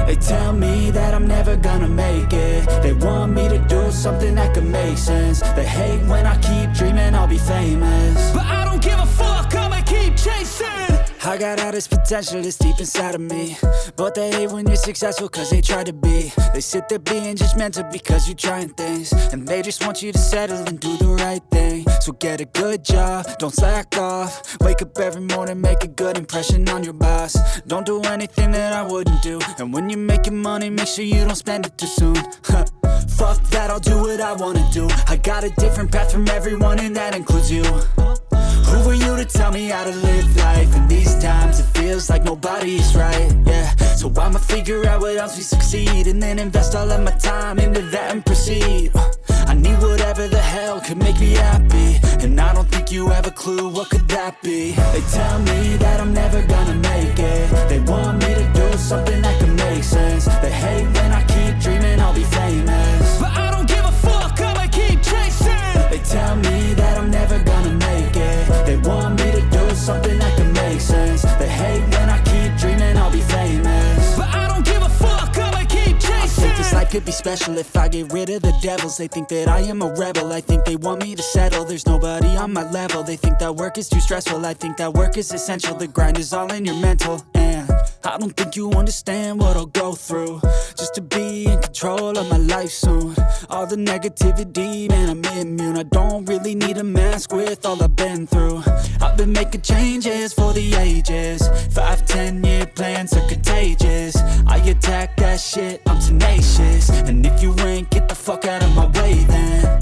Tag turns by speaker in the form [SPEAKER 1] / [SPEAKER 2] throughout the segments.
[SPEAKER 1] They tell me that I'm never gonna make it. They want me to do something that could make sense. They hate when I keep dreaming I'll be famous, but I don't give a fuck, I'ma keep chasing. I got all this potential that's deep inside of me, but they hate when you're successful cause they try to be. They sit there being judgmental because you're trying things, and they just want you to settle and do the right thing. So get a good job, don't slack off. Wake up every morning, make a good impression on your boss. Don't do anything that I wouldn't do, and when you're making money, make sure you don't spend it too soon. Fuck that, I'll do what I wanna do. I got a different path from everyone, and that includes you. Who are you to tell me how to live life? In these times it feels like nobody's right, yeah. So I'ma figure out what else we succeed, and then invest all of my time into that and proceed. I need whatever the hell could make me happy, and I don't think you have a clue what could that be. They tell me that I'm never gonna make it. They want me to do something that could make sense. They hate when I keep dreaming I'll be famous, but I don't give a fuck, I'ma keep chasing. They tell me that I'm never gonna make it. They want me to do something that can make sense. They hate when I keep dreaming I'll be famous, but I don't give a fuck, I'ma keep chasing. I think this life could be special if I get rid of the devils. They think that I am a rebel, I think they want me to settle. There's nobody on my level. They think that work is too stressful, I think that work is essential. The grind is all in your mental, and I don't think you understand what I'll go through just to be in control of my life soon. All the negativity, man, I'm immune. I don't really need a mask with all I've been through. I've been making changes for the ages. 5-10 year plans are contagious. I attack that shit, I'm tenacious. And if you ain't, get the fuck out of my way then.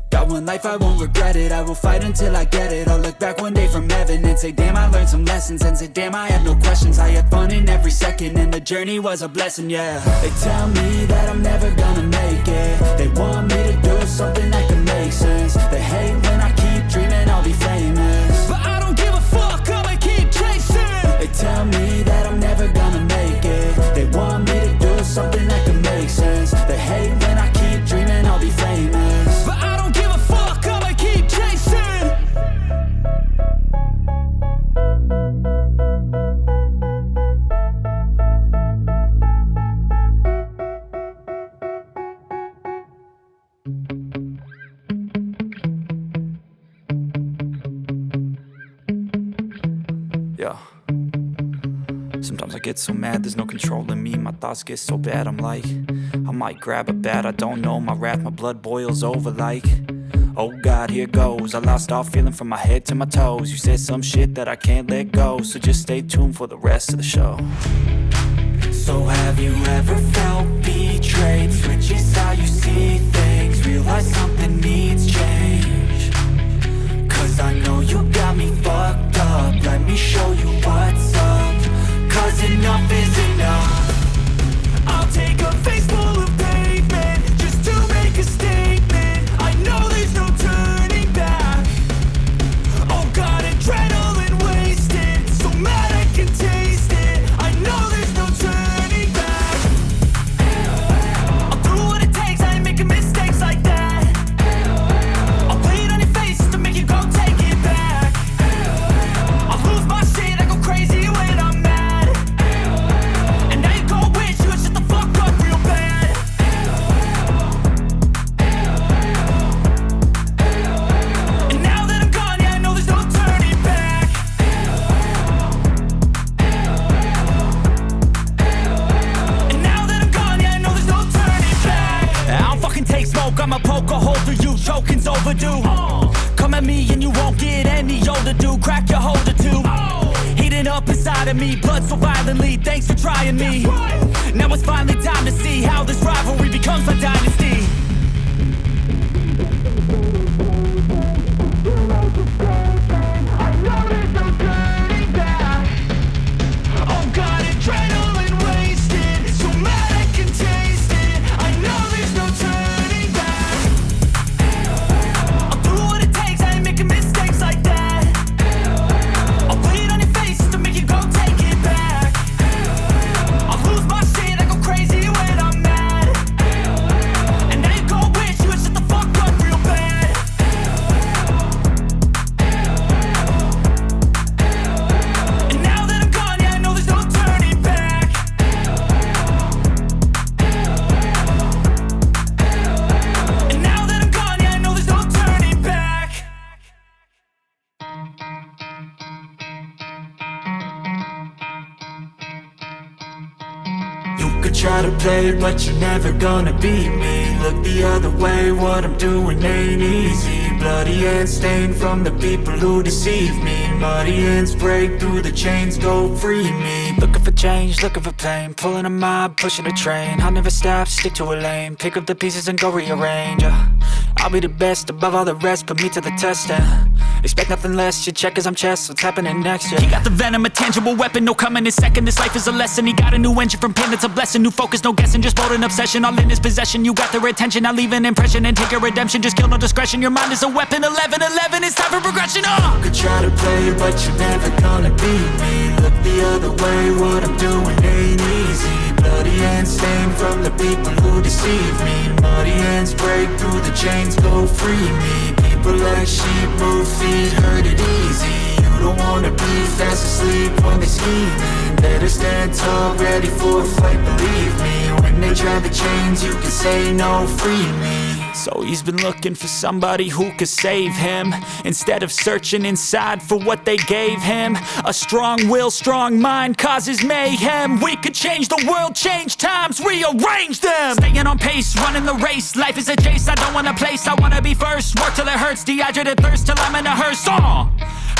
[SPEAKER 1] Got one life, I won't regret it. I will fight until I get it. I'll look back one day from heaven and say, damn, I learned some lessons. And say, damn, I had no questions. I had fun in every second, and the journey was a blessing, yeah. They tell me that I'm never gonna make it. They want me to do something that can make sense. They hate when I keep dreaming I'll be famous, but I don't give a fuck, I'ma keep chasing. They tell me that I'm never gonna make it. They want me to do something that can make sense. They hate when I keep dreaming I'll be famous, but I don't give a fuck, I'ma keep chasing.
[SPEAKER 2] Yeah. Sometimes I get so mad, there's no controlling me. My thoughts get so bad, I'm like, I might grab a bat, I don't know. My wrath, my blood boils over like, oh God, here goes. I lost all feeling from my head to my toes. You said some shit that I can't let go, so just stay tuned for the rest of the show. So have you ever felt betrayed? Switches how you smoke, I'ma poke a hole through you. Choking's overdue. Come at me and you won't get any older, dude. Crack your holder too. Heating up inside of me, blood so violently. Thanks for trying me. Now it's finally time to see how this rivalry becomes a dynasty.
[SPEAKER 1] Try to play, but you're never gonna beat me. Look the other way, what I'm doing ain't easy. Bloody hands stained from the people who deceive me. Muddy hands break through the chains, go free me.
[SPEAKER 2] Looking for change, looking for pain. Pulling a mob, pushing a train. I'll never stop, stick to a lane. Pick up the pieces and go rearrange. I'll be the best above all the rest, put me to the test and expect nothing less, your check as I'm chess. What's happening next, yeah. He got the venom, a tangible weapon, no coming in second. This life is a lesson, he got a new engine from pain, it's a blessing. New focus, no guessing, just bold and obsession. All in his possession, you got their attention. I'll leave an impression and take a redemption. Just kill no discretion, your mind is a weapon. 11-11, it's time for progression.
[SPEAKER 1] You could try to play, but you're never gonna beat me. Look the other way, what I'm doing ain't easy. Bloody hands stained from the people who deceive me. Muddy hands break through the chains, go free me. People like sheep move feet, hurt it easy. You don't wanna be fast asleep when they're scheming. Better stand tall, ready for a fight, believe me. When they try the chains, you can say no, free me.
[SPEAKER 2] So he's been looking for somebody who could save him, instead of searching inside for what they gave him. A strong will, strong mind causes mayhem. We could change the world, change times, rearrange them. Staying on pace, running the race. Life is a chase, I don't want a place, I wanna be first. Work till it hurts, dehydrated thirst till I'm in a hearse.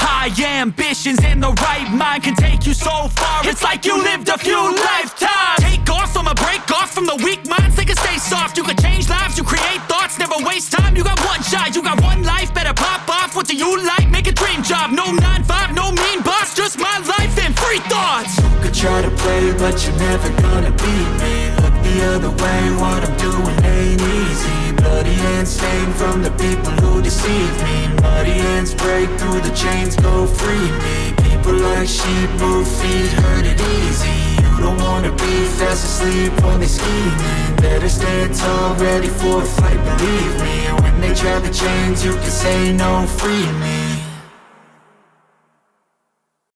[SPEAKER 2] High ambitions in the right mind can take you so far. It's like you lived a few lifetimes. Take off from a break off from the weak minds. They can stay soft. You can change lives. You create thoughts. Never waste time. You got one shot. You got one life. Better pop off. What do you like? Make a dream job. No 9-5. No mean boss. Just my life and free thoughts.
[SPEAKER 1] You could try to play, but you're never gonna beat me. Look the other way. What I'm doing ain't easy. Bloody hands stained from the people who deceive me. Muddy hands break through the chains, go free me. People like sheep move feet, hurt it easy. You don't wanna be fast asleep when they're scheming. Better stand tall, ready for a fight, believe me. When they try the chains, you can say no, free me.